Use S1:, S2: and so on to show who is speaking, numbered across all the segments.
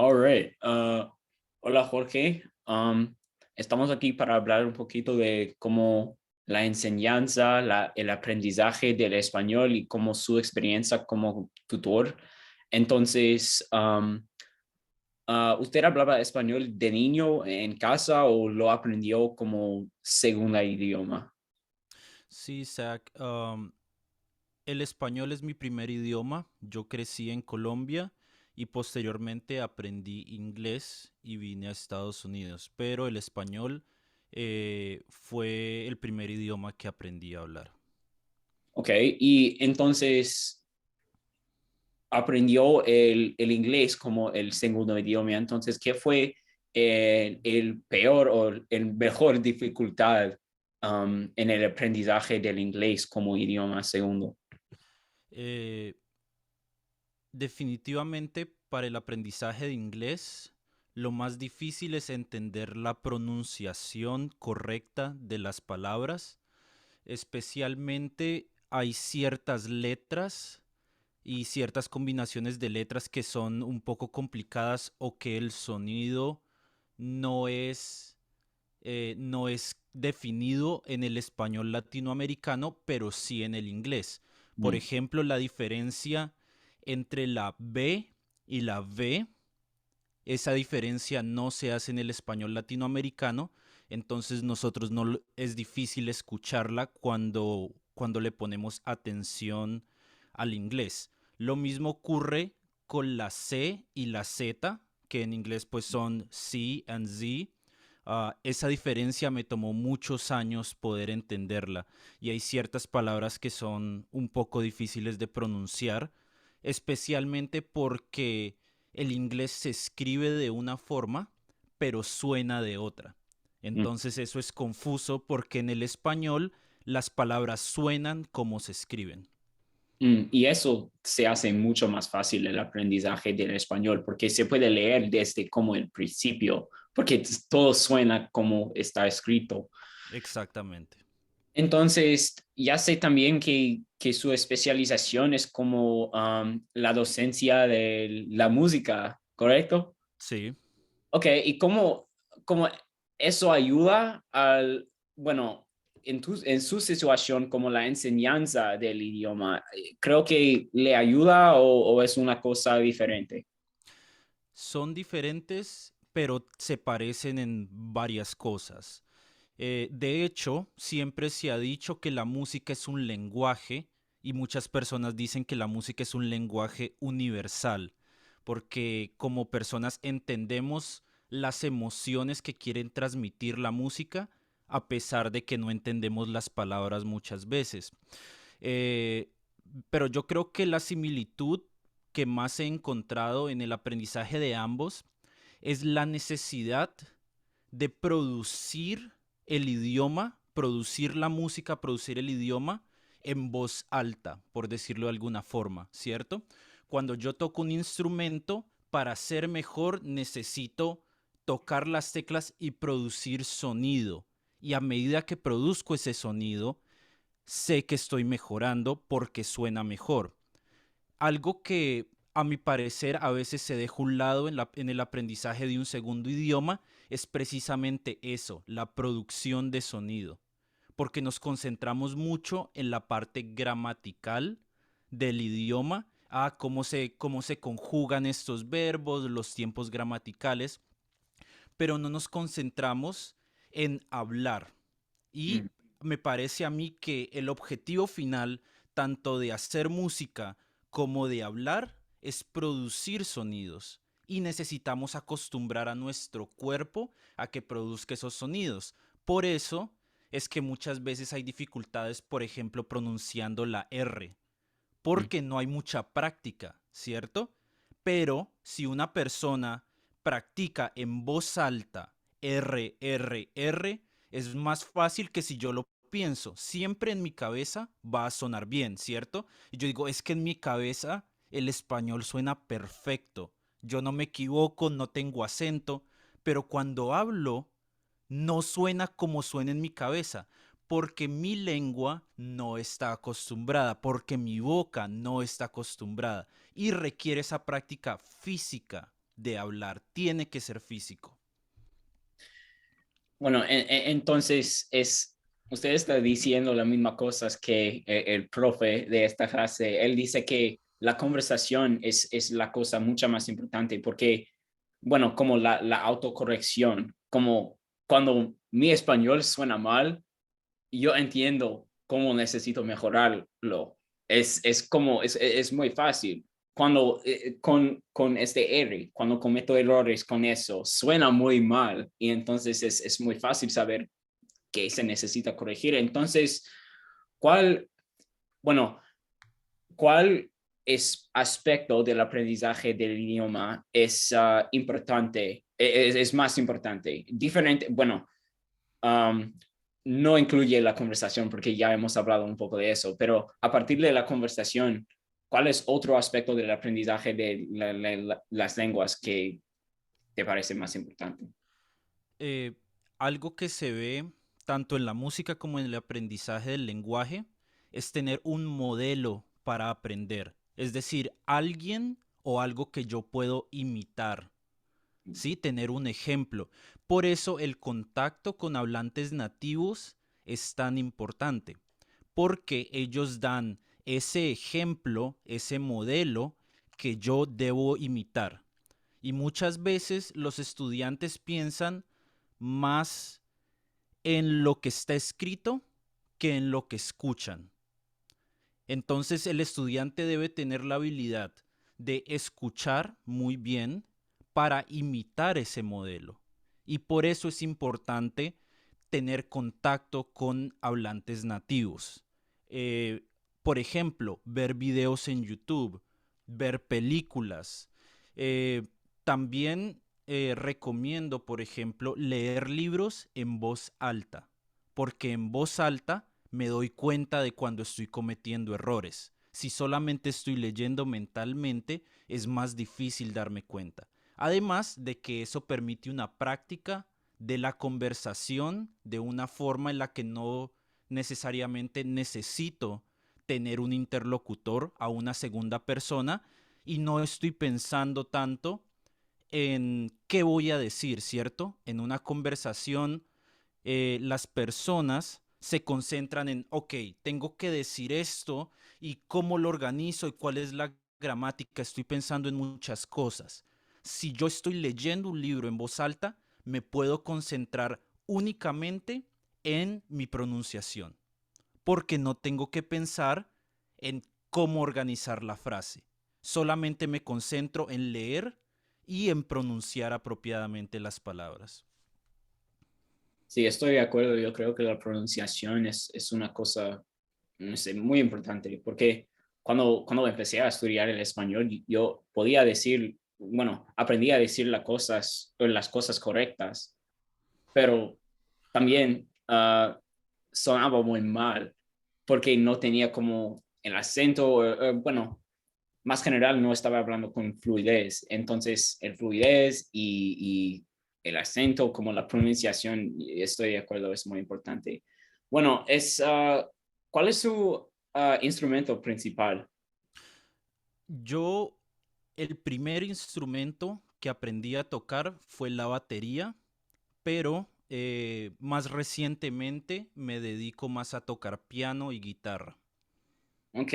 S1: All right. Hola Jorge. Estamos aquí para hablar un poquito de cómo la enseñanza, el aprendizaje del español y cómo su experiencia como tutor. Entonces, ¿usted hablaba español de niño en casa o lo aprendió como segunda idioma?
S2: Sí, Zach, el español es mi primer idioma. Yo crecí en Colombia y posteriormente aprendí inglés y vine a Estados Unidos, pero el español fue el primer idioma que aprendí a hablar.
S1: Ok, y entonces aprendió el inglés como el segundo idioma. Entonces, ¿qué fue el peor o el mejor dificultad en el aprendizaje del inglés como idioma segundo?
S2: Eh, Definitivamente para el aprendizaje de inglés, lo más difícil es entender la pronunciación correcta de las palabras. Especialmente hay ciertas letras y ciertas combinaciones de letras que son un poco complicadas o que el sonido no es, no es definido en el español latinoamericano, pero sí en el inglés. Por
S1: Mm,
S2: ejemplo, la diferencia entre la B y la V, esa diferencia no se hace en el español latinoamericano, entonces nosotros no es difícil escucharla cuando le ponemos atención al inglés. Lo mismo ocurre con la C y la Z, que en inglés pues son C and Z. Esa diferencia me tomó muchos años poder entenderla y hay ciertas palabras que son un poco difíciles de pronunciar, especialmente porque el inglés se escribe de una forma, pero suena de otra.
S1: mm,
S2: Entonces eso es confuso porque en el español las palabras suenan como se escriben.
S1: y eso se hace mucho más fácil el aprendizaje del español porque se puede leer desde como el principio, porque todo suena como está escrito.
S2: Exactamente.
S1: Entonces, ya sé también que su especialización es como la docencia de la música, ¿correcto?
S2: Sí.
S1: Ok, ¿y cómo eso ayuda bueno, en su situación como la enseñanza del idioma? ¿Creo que le ayuda o es una cosa diferente?
S2: Son diferentes, pero se parecen en varias cosas. De hecho, siempre se ha dicho que la música es un lenguaje y muchas personas dicen que la música es un lenguaje universal, porque como personas entendemos las emociones que quieren transmitir la música a pesar de que no entendemos las palabras muchas veces. Eh, pero yo creo que la similitud que más he encontrado en el aprendizaje de ambos es la necesidad de producir el idioma, producir la música, producir el idioma en voz alta, por decirlo de alguna forma, ¿cierto? Cuando yo toco un instrumento, para ser mejor necesito tocar las teclas y producir sonido. Y a medida que produzco ese sonido, sé que estoy mejorando porque suena mejor. Algo que a mi parecer a veces se deja a un lado en el aprendizaje de un segundo idioma es precisamente eso, la producción de sonido, porque nos concentramos mucho en la parte gramatical del idioma, a cómo se conjugan estos verbos, los tiempos gramaticales, pero no nos concentramos en hablar.
S1: Mm,
S2: Y me parece a mí que el objetivo final, tanto de hacer música como de hablar, es producir sonidos. Y necesitamos acostumbrar a nuestro cuerpo a que produzca esos sonidos. Por eso es que muchas veces hay dificultades, por ejemplo, pronunciando la R,
S1: mm.
S2: porque no hay mucha práctica, ¿cierto? Pero si una persona practica en voz alta R, R, R, es más fácil que si yo lo pienso. Siempre en mi cabeza va a sonar bien, ¿cierto? Y yo digo, es que en mi cabeza el español suena perfecto. Yo no me equivoco, no tengo acento, pero cuando hablo no suena como suena en mi cabeza, porque mi lengua no está acostumbrada, porque mi boca no está acostumbrada y requiere esa práctica física de hablar, tiene que ser físico.
S1: Bueno, entonces usted está diciendo las mismas cosas que el profe de esta clase. Él dice que la conversación es la cosa mucho más importante porque, bueno, como la autocorrección, como cuando mi español suena mal, yo entiendo cómo necesito mejorarlo. Es muy fácil. Cuando con este R, cuando cometo errores con eso, suena muy mal y entonces es muy fácil saber qué se necesita corregir. Entonces, ¿cuál, bueno, cuál es aspecto del aprendizaje del idioma es importante, es más importante? Diferente, bueno, um, no incluye la conversación porque ya hemos hablado un poco de eso, pero a partir de la conversación, ¿cuál es otro aspecto del aprendizaje de las lenguas que te parece más importante?
S2: Eh, Algo que se ve tanto en la música como en el aprendizaje del lenguaje es tener un modelo para aprender, es decir, alguien o algo que yo puedo imitar. ¿Sí? Tener un ejemplo. Por eso el contacto con hablantes nativos es tan importante, porque ellos dan ese ejemplo, ese modelo que yo debo imitar. Y muchas veces los estudiantes piensan más en lo que está escrito que en lo que escuchan. Entonces el estudiante debe tener la habilidad de escuchar muy bien para imitar ese modelo. Y por eso es importante tener contacto con hablantes nativos. Eh, por ejemplo, ver videos en YouTube, ver películas. Eh, También recomiendo, por ejemplo, leer libros en voz alta, porque en voz alta me doy cuenta de cuando estoy cometiendo errores. Si solamente estoy leyendo mentalmente, es más difícil darme cuenta. Además de que eso permite una práctica de la conversación de una forma en la que no necesariamente necesito tener un interlocutor a una segunda persona y no estoy pensando tanto en qué voy a decir, ¿cierto? En una conversación las personas se concentran en, ok, tengo que decir esto y cómo lo organizo y cuál es la gramática. Estoy pensando en muchas cosas. Si yo estoy leyendo un libro en voz alta, me puedo concentrar únicamente en mi pronunciación, porque no tengo que pensar en cómo organizar la frase. Solamente me concentro en leer y en pronunciar apropiadamente las palabras.
S1: Sí, estoy de acuerdo. Yo creo que la pronunciación es una cosa, no sé, muy importante porque cuando empecé a estudiar el español, yo podía decir, bueno, aprendí a decir las cosas correctas, pero también sonaba muy mal porque no tenía como el acento, bueno, más general no estaba hablando con fluidez. Entonces, el fluidez y el acento, como la pronunciación, estoy de acuerdo, es muy importante. Bueno, ¿cuál es su instrumento principal?
S2: Yo, el primer instrumento que aprendí a tocar fue la batería, pero más recientemente me dedico más a tocar piano y guitarra.
S1: Ok,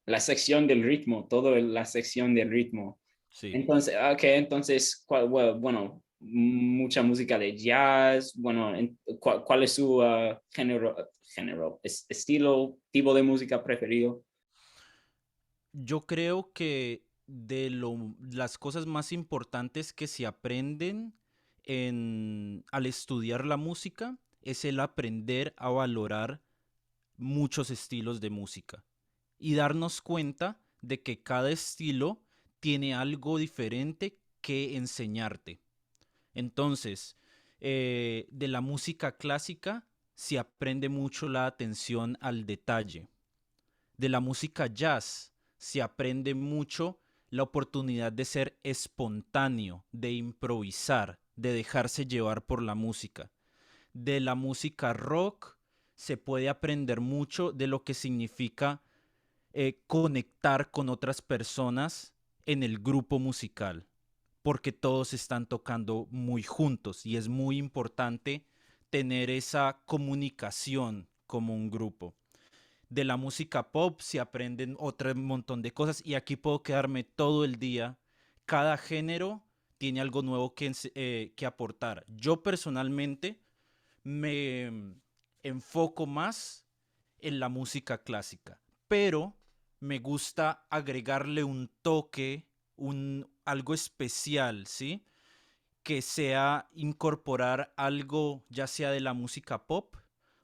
S1: la sección del ritmo, todo la sección del ritmo.
S2: Sí.
S1: Entonces, okay, entonces, bueno, mucha música de jazz, bueno, ¿cuál es su estilo, tipo de música preferido?
S2: Yo creo que las cosas más importantes que se aprenden al estudiar la música es el aprender a valorar muchos estilos de música y darnos cuenta de que cada estilo tiene algo diferente que enseñarte. Entonces, de la música clásica se aprende mucho la atención al detalle. De la música jazz se aprende mucho la oportunidad de ser espontáneo, de improvisar, de dejarse llevar por la música. De la música rock se puede aprender mucho de lo que significa conectar con otras personas en el grupo musical. porque todos están tocando muy juntos y es muy importante tener esa comunicación como un grupo. De la música pop se aprenden otro montón de cosas y aquí puedo quedarme todo el día. Cada género tiene algo nuevo que aportar. Yo personalmente me enfoco más en la música clásica, pero me gusta agregarle un toque, algo especial, ¿sí? Que sea incorporar algo ya sea de la música pop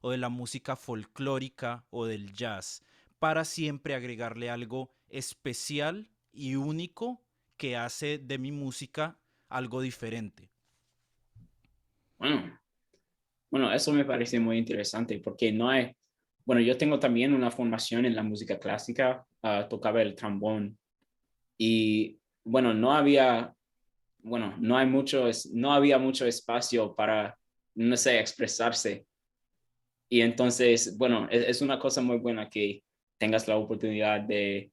S2: o de la música folclórica o del jazz, para siempre agregarle algo especial y único que hace de mi música algo diferente.
S1: Bueno, bueno, eso me parece muy interesante porque no hay, bueno, yo tengo también una formación en la música clásica, tocaba el trombón y bueno, no hay mucho, no había mucho espacio para, no sé, expresarse. Y entonces, bueno, es una cosa muy buena que tengas la oportunidad de,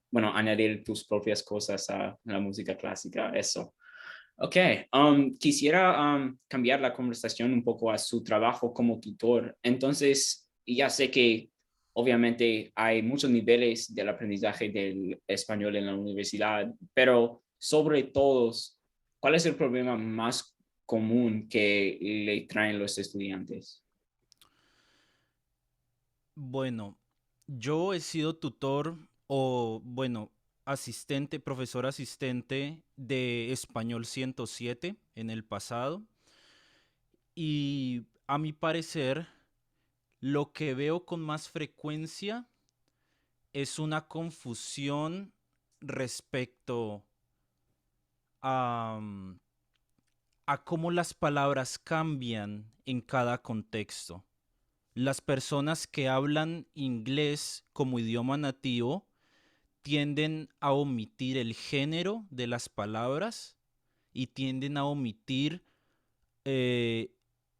S1: bueno, añadir tus propias cosas a la música clásica, eso. Ok, quisiera cambiar la conversación un poco a su trabajo como tutor. Entonces, ya sé que obviamente hay muchos niveles del aprendizaje del español en la universidad, pero sobre todos, ¿cuál es el problema más común que le traen los estudiantes?
S2: Bueno, yo he sido tutor o, bueno, asistente, profesor asistente de Español 107 en el pasado y a mi parecer lo que veo con más frecuencia es una confusión respecto a, a cómo las palabras cambian en cada contexto. Las personas que hablan inglés como idioma nativo tienden a omitir el género de las palabras y tienden a omitir eh,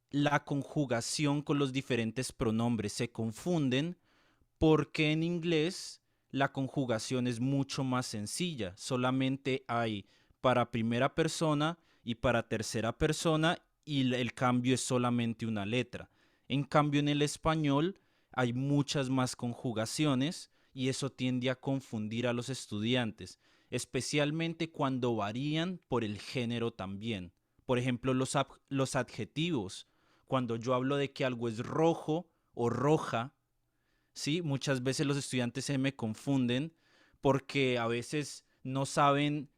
S2: la conjugación con los diferentes pronombres. Se confunden porque en inglés la conjugación es mucho más sencilla. Solamente hay para primera persona y para tercera persona y el cambio es solamente una letra. En cambio en el español hay muchas más conjugaciones y eso tiende a confundir a los estudiantes, especialmente cuando varían por el género también. Por ejemplo, los adjetivos. Cuando yo hablo de que algo es rojo o roja, ¿sí? Muchas veces los estudiantes se me confunden porque a veces no saben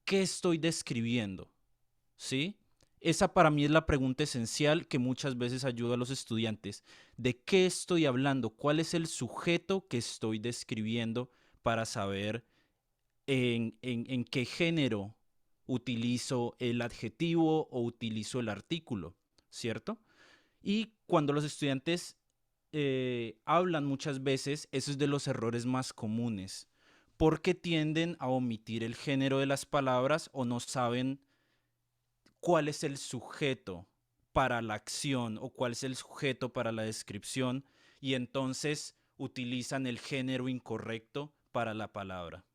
S2: qué estoy describiendo, ¿sí? Esa para mí es la pregunta esencial que muchas veces ayuda a los estudiantes. ¿De qué estoy hablando? ¿Cuál es el sujeto que estoy describiendo para saber en qué género utilizo el adjetivo o utilizo el artículo, ¿cierto? Y cuando los estudiantes hablan muchas veces, eso es de los errores más comunes, porque tienden a omitir el género de las palabras o no saben cuál es el sujeto para la acción o cuál es el sujeto para la descripción y entonces utilizan el género incorrecto para la palabra.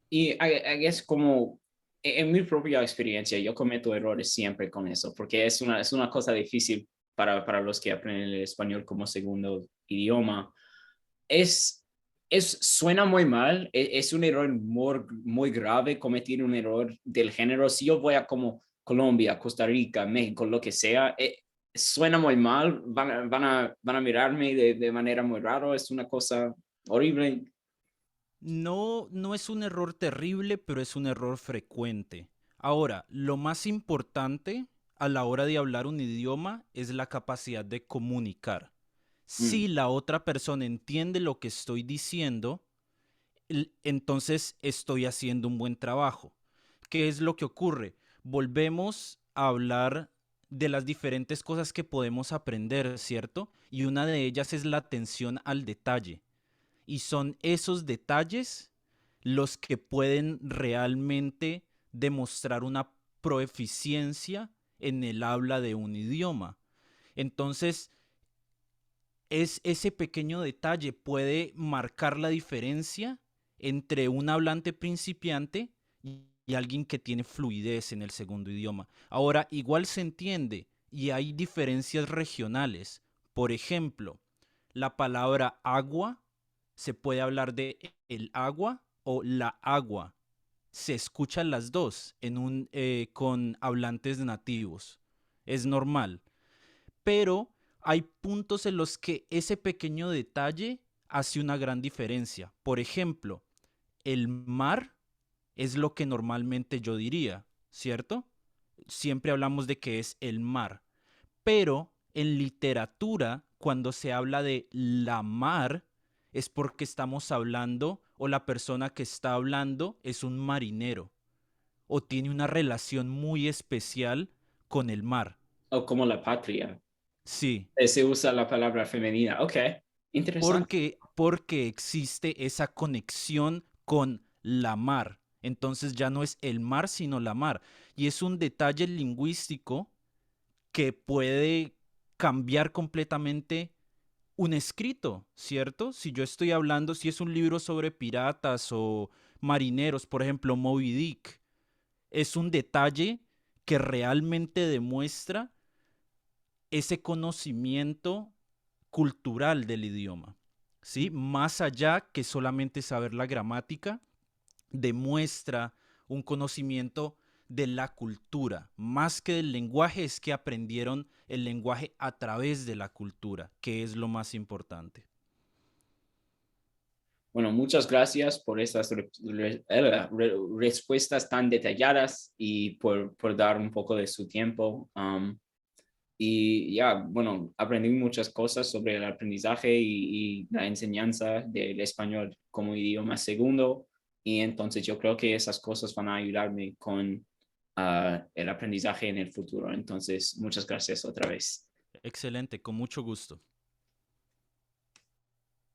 S1: Y es como, en mi propia experiencia, yo cometo errores siempre con eso, porque es una cosa difícil para los que aprenden el español como segundo idioma. Es, suena muy mal, es un error muy grave cometer un error del género. Si yo voy a como Colombia, Costa Rica, México, lo que sea, suena muy mal, van a mirarme de manera muy rara, es una cosa horrible.
S2: No, no es un error terrible, pero es un error frecuente. Ahora, lo más importante a la hora de hablar un idioma es la capacidad de comunicar. Si
S1: Mm.
S2: la otra persona entiende lo que estoy diciendo, entonces estoy haciendo un buen trabajo. ¿Qué es lo que ocurre? Volvemos a hablar de las diferentes cosas que podemos aprender, ¿cierto? Y una de ellas es la atención al detalle. Y son esos detalles los que pueden realmente demostrar una proeficiencia en el habla de un idioma. Entonces, es ese pequeño detalle puede marcar la diferencia entre un hablante principiante y alguien que tiene fluidez en el segundo idioma. Ahora, igual se entiende y hay diferencias regionales. Por ejemplo, la palabra agua se puede hablar de el agua o la agua. Se escuchan las dos con hablantes nativos. Es normal. Pero hay puntos en los que ese pequeño detalle hace una gran diferencia. Por ejemplo, el mar es lo que normalmente yo diría, ¿cierto? Siempre hablamos de que es el mar. Pero en literatura, cuando se habla de la mar, es porque estamos hablando o la persona que está hablando es un marinero o tiene una relación muy especial con el mar.
S1: O como la patria.
S2: Sí,
S1: Se usa la palabra femenina. Ok, interesante.
S2: porque existe esa conexión con la mar. Entonces ya no es el mar, sino la mar. Y es un detalle lingüístico que puede cambiar completamente un escrito, ¿cierto? Si yo estoy hablando, si es un libro sobre piratas o marineros, por ejemplo, Moby Dick, es un detalle que realmente demuestra ese conocimiento cultural del idioma, ¿sí? Más allá que solamente saber la gramática, demuestra un conocimiento de la cultura, más que del lenguaje, es que aprendieron el lenguaje a través de la cultura, que es lo más importante.
S1: Bueno, muchas gracias por estas respuestas tan detalladas y por dar un poco de su tiempo. Y ya, bueno, aprendí muchas cosas sobre el aprendizaje y la enseñanza del español como idioma segundo. Y entonces yo creo que esas cosas van a ayudarme con el aprendizaje en el futuro. Entonces, muchas gracias otra vez.
S2: Excelente, con mucho gusto.